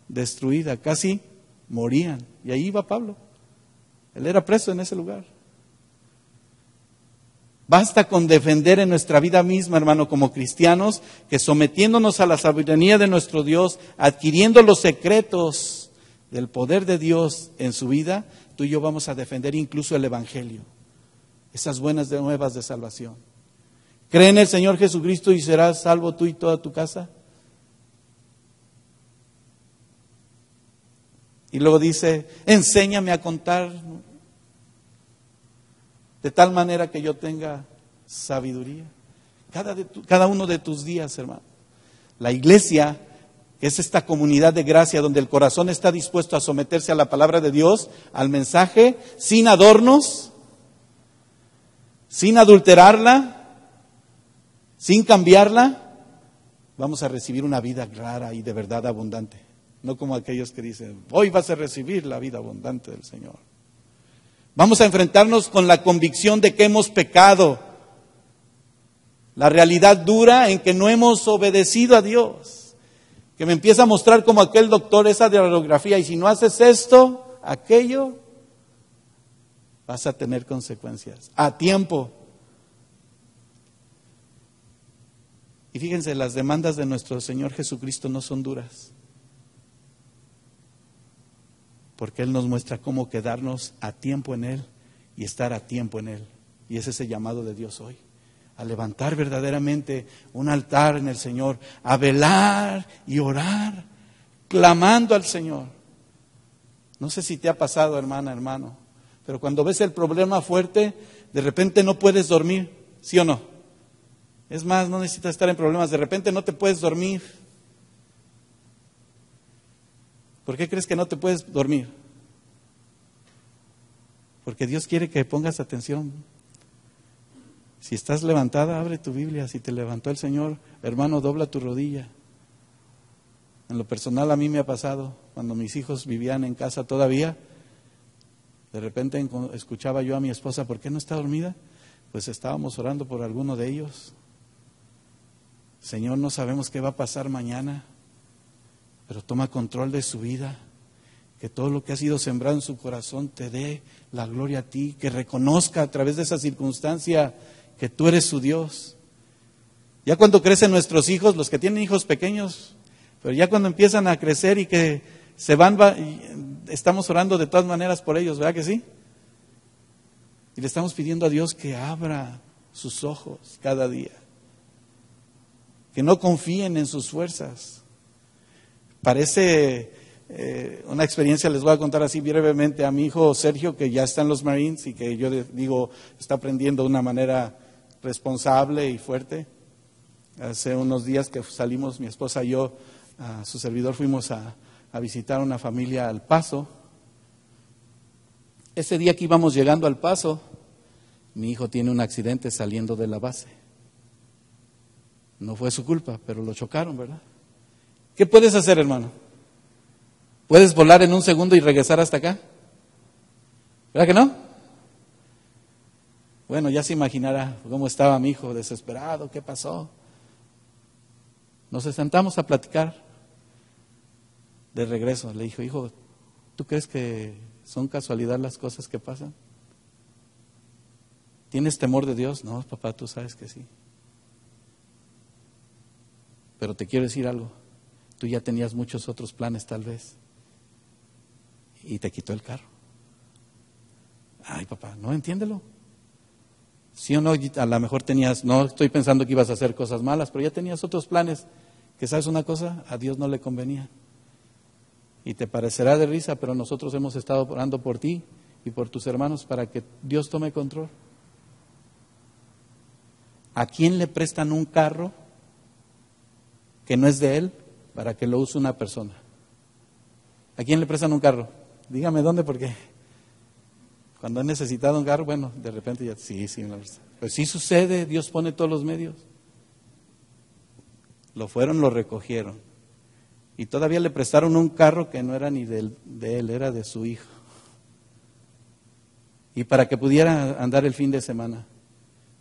Destruida, casi morían. Y ahí iba Pablo. Él era preso en ese lugar. Basta con defender en nuestra vida misma, hermano, como cristianos, que sometiéndonos a la sabiduría de nuestro Dios, adquiriendo los secretos del poder de Dios en su vida, tú y yo vamos a defender incluso el Evangelio, esas buenas nuevas de salvación. ¿Cree en el Señor Jesucristo y serás salvo tú y toda tu casa? Y luego dice: enséñame a contar de tal manera que yo tenga sabiduría. Cada uno de tus días, hermano. La iglesia, que es esta comunidad de gracia donde el corazón está dispuesto a someterse a la palabra de Dios, al mensaje, sin adornos, sin adulterarla, sin cambiarla, vamos a recibir una vida clara y de verdad abundante. No como aquellos que dicen: hoy vas a recibir la vida abundante del Señor. Vamos a enfrentarnos con la convicción de que hemos pecado. La realidad dura en que no hemos obedecido a Dios. Que me empieza a mostrar como aquel doctor esa de radiografía: y si no haces esto, aquello, vas a tener consecuencias. A tiempo. Y fíjense, las demandas de nuestro Señor Jesucristo no son duras. Porque Él nos muestra cómo quedarnos a tiempo en Él y estar a tiempo en Él. Y ese es el llamado de Dios hoy. A levantar verdaderamente un altar en el Señor. A velar y orar, clamando al Señor. No sé si te ha pasado, hermana, hermano, pero cuando ves el problema fuerte, de repente no puedes dormir, ¿sí o no? Es más, no necesitas estar en problemas, de repente no te puedes dormir. ¿Por qué crees que no te puedes dormir? Porque Dios quiere que pongas atención. Si estás levantada, abre tu Biblia. Si te levantó el Señor, hermano, dobla tu rodilla. En lo personal a mí me ha pasado, cuando mis hijos vivían en casa todavía, de repente escuchaba yo a mi esposa, ¿por qué no está dormida? Pues estábamos orando por alguno de ellos. Señor, no sabemos qué va a pasar mañana, pero toma control de su vida. Que todo lo que ha sido sembrado en su corazón te dé la gloria a ti, que reconozca a través de esa circunstancia que tú eres su Dios. Ya cuando crecen nuestros hijos, los que tienen hijos pequeños, pero ya cuando empiezan a crecer y que se van, estamos orando de todas maneras por ellos, ¿verdad que sí? Y le estamos pidiendo a Dios que abra sus ojos cada día, que no confíen en sus fuerzas. Parece una experiencia, les voy a contar así brevemente, a mi hijo Sergio, que ya está en los Marines y que yo digo está aprendiendo de una manera responsable y fuerte. Hace unos días que salimos, mi esposa y yo, a su servidor, fuimos a visitar una familia al Paso. Ese día que íbamos llegando al Paso, mi hijo tiene un accidente saliendo de la base. No fue su culpa, pero lo chocaron, ¿verdad? ¿Qué puedes hacer, hermano? ¿Puedes volar en un segundo y regresar hasta acá? ¿Verdad que no? Bueno, ya se imaginará cómo estaba mi hijo, desesperado, ¿qué pasó? Nos sentamos a platicar de regreso. Le dijo, hijo, ¿tú crees que son casualidad las cosas que pasan? ¿Tienes temor de Dios? No, papá, tú sabes que sí. Pero te quiero decir algo, tú ya tenías muchos otros planes tal vez, y te quitó el carro. Ay, papá, no, entiéndelo. Sí o no, a lo mejor tenías, no estoy pensando que ibas a hacer cosas malas, pero ya tenías otros planes, que sabes una cosa, a Dios no le convenía. Y te parecerá de risa, pero nosotros hemos estado orando por ti y por tus hermanos para que Dios tome control. ¿A quién le prestan un carro que no es de él para que lo use una persona? ¿A quién le prestan un carro? Dígame dónde, porque cuando han necesitado un carro, bueno, de repente ya, sí, pues sí sucede, Dios pone todos los medios. Lo fueron, lo recogieron. Y todavía le prestaron un carro que no era ni de él, era de su hijo. Y para que pudiera andar el fin de semana,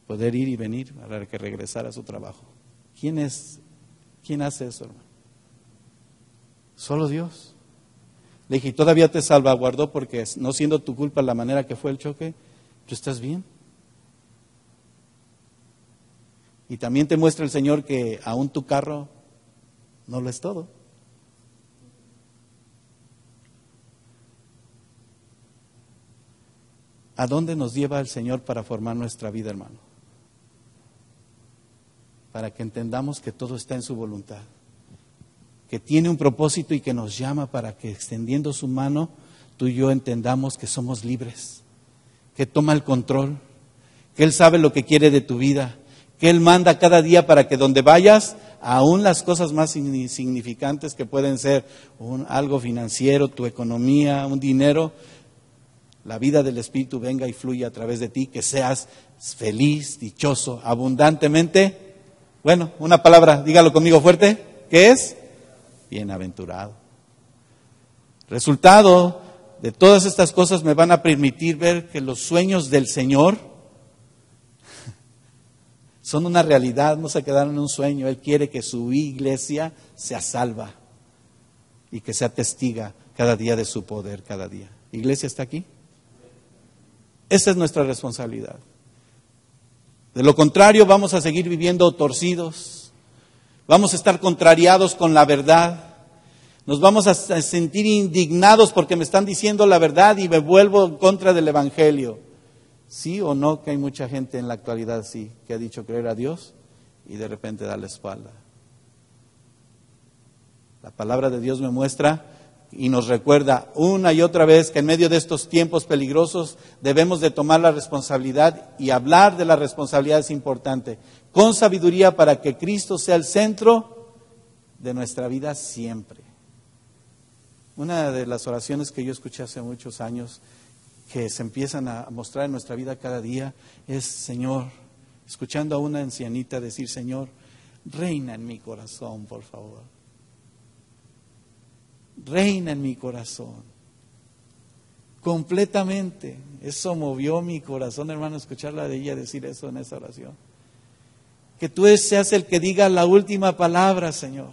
poder ir y venir, para que regresara a su trabajo. ¿Quién hace eso, hermano? Solo Dios. Le dije, ¿y todavía te salvaguardó porque no siendo tu culpa la manera que fue el choque, tú estás bien? Y también te muestra el Señor que aún tu carro no lo es todo. ¿A dónde nos lleva el Señor para formar nuestra vida, hermano? Para que entendamos que todo está en su voluntad, que tiene un propósito y que nos llama para que extendiendo su mano, tú y yo entendamos que somos libres, que toma el control, que Él sabe lo que quiere de tu vida, que Él manda cada día para que donde vayas, aún las cosas más insignificantes que pueden ser algo financiero, tu economía, un dinero, la vida del Espíritu venga y fluya a través de ti, que seas feliz, dichoso, abundantemente. Bueno, una palabra, dígalo conmigo fuerte, ¿qué es? Bienaventurado. Resultado de todas estas cosas me van a permitir ver que los sueños del Señor son una realidad, no se quedaron en un sueño. Él quiere que su iglesia sea salva y que sea testiga cada día de su poder, cada día. ¿Iglesia está aquí? Esa es nuestra responsabilidad. De lo contrario, vamos a seguir viviendo torcidos, vamos a estar contrariados con la verdad, nos vamos a sentir indignados porque me están diciendo la verdad y me vuelvo en contra del Evangelio. ¿Sí o no que hay mucha gente en la actualidad sí que ha dicho creer a Dios y de repente da la espalda? La palabra de Dios me muestra y nos recuerda una y otra vez que en medio de estos tiempos peligrosos debemos de tomar la responsabilidad, y hablar de la responsabilidad es importante, con sabiduría para que Cristo sea el centro de nuestra vida siempre. Una de las oraciones que yo escuché hace muchos años, que se empiezan a mostrar en nuestra vida cada día, es: Señor, escuchando a una ancianita decir: Señor, reina en mi corazón, por favor. Reina en mi corazón. Completamente. Eso movió mi corazón, hermano, escucharla de ella decir eso en esa oración. Que tú seas el que diga la última palabra, Señor.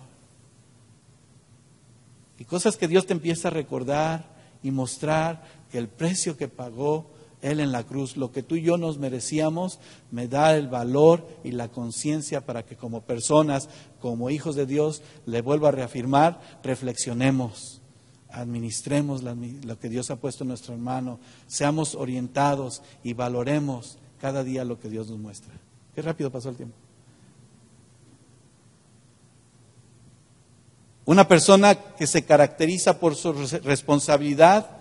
Y cosas que Dios te empieza a recordar y mostrar, que el precio que pagó Él en la cruz, lo que tú y yo nos merecíamos, me da el valor y la conciencia para que como personas, como hijos de Dios, le vuelvo a reafirmar, reflexionemos, administremos lo que Dios ha puesto en nuestra mano, seamos orientados y valoremos cada día lo que Dios nos muestra. Qué rápido pasó el tiempo. Una persona que se caracteriza por su responsabilidad,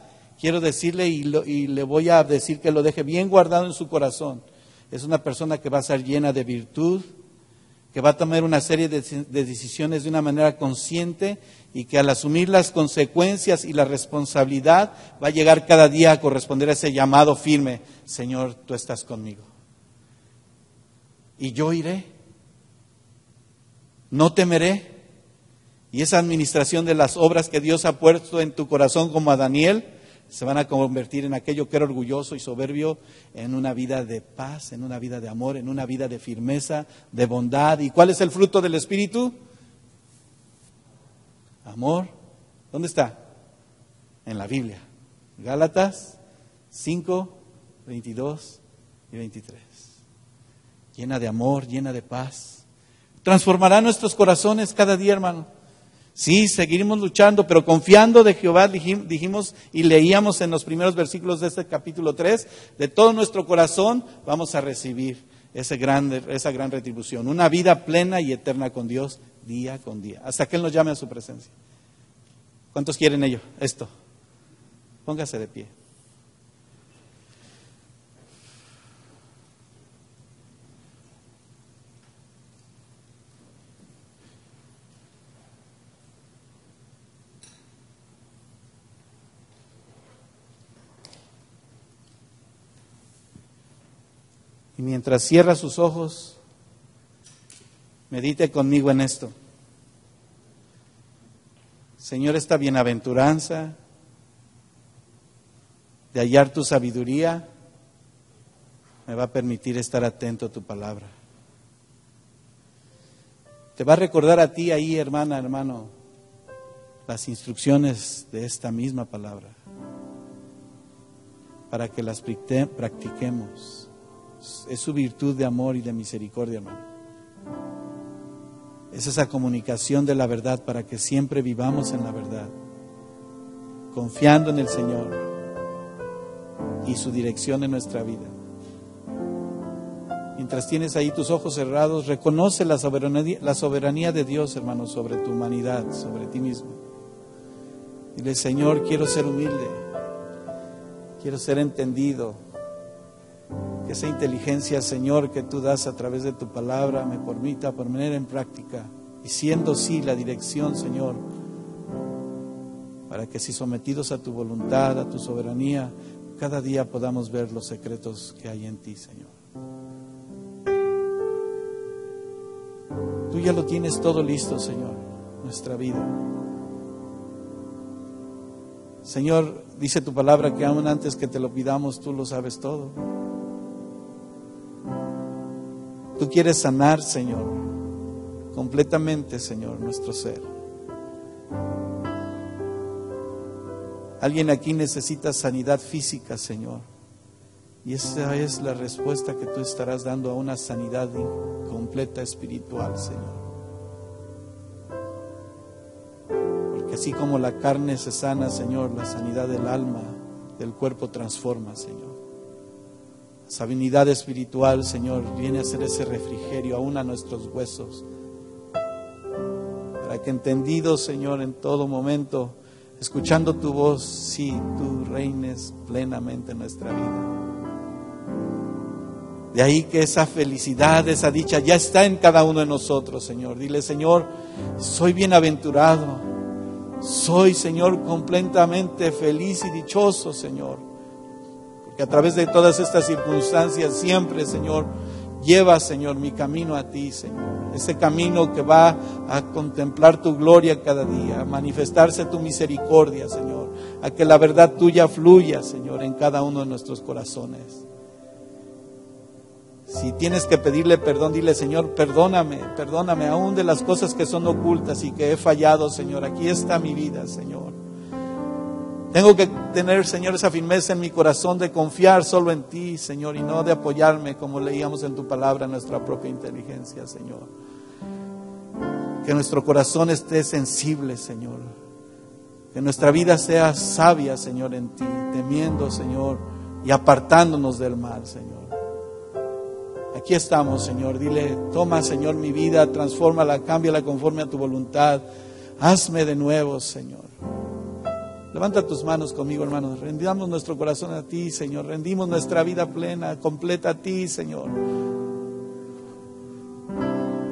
quiero decirle y le voy a decir que lo deje bien guardado en su corazón. Es una persona que va a ser llena de virtud, que va a tomar una serie de decisiones de una manera consciente y que al asumir las consecuencias y la responsabilidad va a llegar cada día a corresponder a ese llamado firme: Señor, tú estás conmigo. Y yo iré, no temeré. Y esa administración de las obras que Dios ha puesto en tu corazón, como a Daniel, se van a convertir en aquello que era orgulloso y soberbio, en una vida de paz, en una vida de amor, en una vida de firmeza, de bondad. ¿Y cuál es el fruto del Espíritu? Amor. ¿Dónde está? En la Biblia. Gálatas 5, 22 y 23. Llena de amor, llena de paz. Transformará nuestros corazones cada día, hermano. Sí, seguiremos luchando, pero confiando de Jehová, dijimos y leíamos en los primeros versículos de este capítulo 3, de todo nuestro corazón vamos a recibir esa gran retribución, una vida plena y eterna con Dios día con día, hasta que Él nos llame a su presencia. ¿Cuántos quieren ello? Esto. Póngase de pie. Y mientras cierra sus ojos, medite conmigo en esto. Señor, esta bienaventuranza de hallar tu sabiduría me va a permitir estar atento a tu palabra. Te va a recordar a ti ahí, hermana, hermano, las instrucciones de esta misma palabra, para que las practiquemos. Es su virtud de amor y de misericordia, hermano. Es esa comunicación de la verdad para que siempre vivamos en la verdad, confiando en el Señor y su dirección en nuestra vida. Mientras tienes ahí tus ojos cerrados, reconoce la soberanía de Dios, hermano, sobre tu humanidad, sobre ti mismo. Dile: Señor, quiero ser humilde, quiero ser entendido. Que esa inteligencia, Señor, que tú das a través de tu palabra me permita poner en práctica, y siendo sí la dirección, Señor, para que si sometidos a tu voluntad, a tu soberanía, cada día podamos ver los secretos que hay en ti, Señor. Tú ya lo tienes todo listo, Señor, nuestra vida. Señor, dice tu palabra que aún antes que te lo pidamos, tú lo sabes todo. Tú quieres sanar, Señor, completamente, Señor, nuestro ser. Alguien aquí necesita sanidad física, Señor. Y esa es la respuesta que tú estarás dando a una sanidad completa espiritual, Señor. Porque así como la carne se sana, Señor, la sanidad del alma, del cuerpo transforma, Señor. La sanidad espiritual, Señor, viene a ser ese refrigerio aún a nuestros huesos, para que entendidos, Señor, en todo momento, escuchando tu voz, sí, tú reines plenamente en nuestra vida. De ahí que esa felicidad, esa dicha ya está en cada uno de nosotros, Señor. Dile: Señor, soy bienaventurado, soy, Señor, completamente feliz y dichoso, Señor. Que a través de todas estas circunstancias siempre, Señor, Lleva, Señor, mi camino a ti, Señor. Ese camino que va a contemplar tu gloria cada día, a manifestarse tu misericordia, Señor. A que la verdad tuya fluya, Señor, en cada uno de nuestros corazones. Si tienes que pedirle perdón, dile: Señor, perdóname aún de las cosas que son ocultas y que he fallado, Señor. Aquí está mi vida, Señor. Tengo que tener, Señor, esa firmeza en mi corazón de confiar solo en ti, Señor, y no de apoyarme, como leíamos en tu palabra, en nuestra propia inteligencia, Señor. Que nuestro corazón esté sensible, Señor. Que nuestra vida sea sabia, Señor, en ti, temiendo, Señor, y apartándonos del mal, Señor. Aquí estamos, Señor. Dile: toma, Señor, mi vida, transfórmala, cámbiala conforme a tu voluntad. Hazme de nuevo, Señor. Levanta tus manos conmigo, hermanos. Rendamos nuestro corazón a ti, Señor. Rendimos nuestra vida plena, completa a ti, Señor.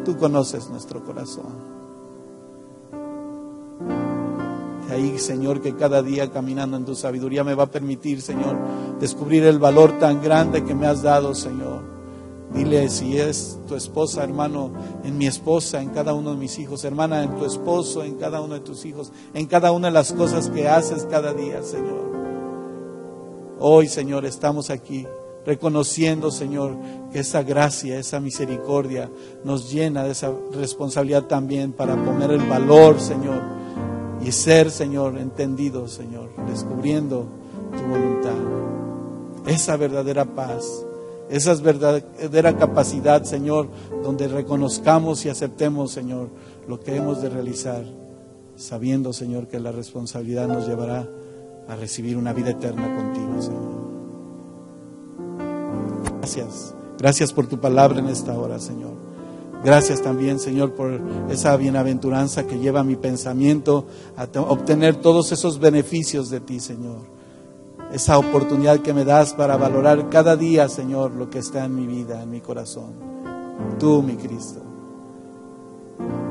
Tú conoces nuestro corazón. De ahí, Señor, que cada día caminando en tu sabiduría me va a permitir, Señor, descubrir el valor tan grande que me has dado, Señor. Dile: si es tu esposa, hermano, en mi esposa, en cada uno de mis hijos. Hermana, en tu esposo, en cada uno de tus hijos. En cada una de las cosas que haces cada día, Señor. Hoy, Señor, estamos aquí reconociendo, Señor, que esa gracia, esa misericordia nos llena de esa responsabilidad también para poner el valor, Señor, y ser, Señor, entendidos, Señor, descubriendo tu voluntad. Esa verdadera paz, esa verdadera capacidad, Señor, donde reconozcamos y aceptemos, Señor, lo que hemos de realizar, sabiendo, Señor, que la responsabilidad nos llevará a recibir una vida eterna contigo, Señor. Gracias por tu palabra en esta hora, Señor. Gracias también, Señor, por esa bienaventuranza que lleva mi pensamiento a obtener todos esos beneficios de ti, Señor. Esa oportunidad que me das para valorar cada día, Señor, lo que está en mi vida, en mi corazón. Tú, mi Cristo.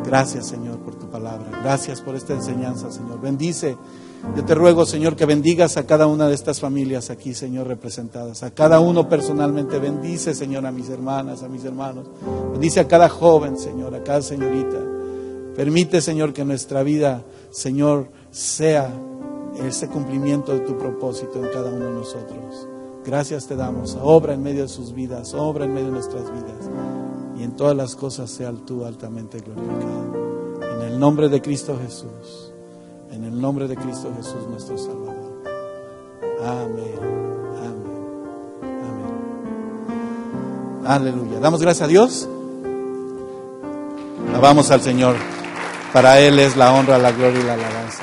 Gracias, Señor, por tu palabra. Gracias por esta enseñanza, Señor. Bendice. Yo te ruego, Señor, que bendigas a cada una de estas familias aquí, Señor, representadas. A cada uno personalmente. Bendice, Señor, a mis hermanas, a mis hermanos. Bendice a cada joven, Señor, a cada señorita. Permite, Señor, que nuestra vida, Señor, sea ese cumplimiento de tu propósito en cada uno de nosotros. Gracias te damos. Obra en medio de sus vidas, obra en medio de nuestras vidas, y en todas las cosas sea tú altamente glorificado. En el nombre de Cristo Jesús, en el nombre de Cristo Jesús, nuestro Salvador. Amén, amén, amén. Aleluya. Damos gracias a Dios. Alabamos al Señor. Para Él es la honra, la gloria y la alabanza.